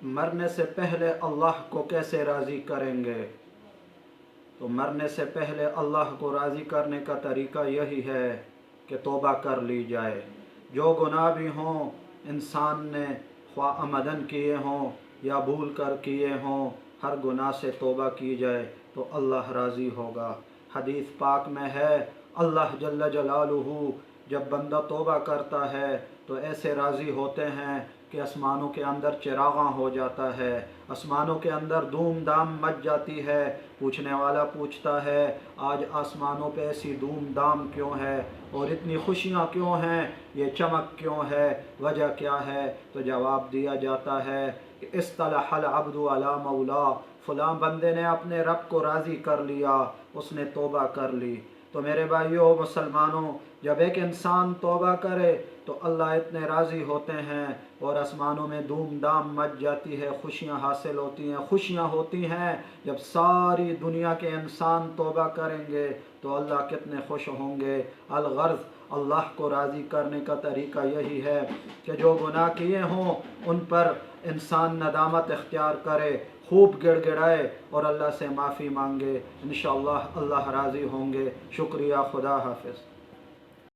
मरने से पहले अल्लाह को कैसे राज़ी करेंगे? तो मरने से पहले अल्लाह को राज़ी करने का तरीका यही है कि तौबा कर ली जाए। जो गुनाह भी हों इंसान ने ख्वाह अमदन किए हों या भूल कर किए हों, हर गुनाह से तौबा की जाए तो अल्लाह राज़ी होगा। हदीस पाक में है, अल्लाह जल्ल जलालुहु जब बंदा तौबा करता है तो ऐसे राज़ी होते हैं कि आसमानों के अंदर चिरागा हो जाता है, आसमानों के अंदर धूम धाम मच जाती है। पूछने वाला पूछता है, आज आसमानों पे ऐसी धूम धाम क्यों है और इतनी खुशियाँ क्यों हैं, ये चमक क्यों है, वजह क्या है? तो जवाब दिया जाता है कि इस्तलहल अब्दु अला मौला, फ़लाँ बंदे ने अपने रब को राज़ी कर लिया, उसने तौबा कर ली। तो मेरे भाइयों मुसलमानों, जब एक इंसान तौबा करे तो अल्लाह इतने राज़ी होते हैं और आसमानों में धूम धाम मच जाती है, खुशियाँ हासिल होती हैं। खुशियाँ होती हैं जब सारी दुनिया के इंसान तौबा करेंगे तो अल्लाह कितने खुश होंगे। अलगर्ज़ अल्लाह को राज़ी करने का तरीका यही है कि जो गुनाह किए हों उन पर इंसान नदामत इख्तियार करे, खूब गिड़गिड़ाए और अल्लाह से माफ़ी मांगे। इंशाअल्लाह अल्लाह राज़ी होंगे। शुक्रिया, खुदा हाफ़िज़।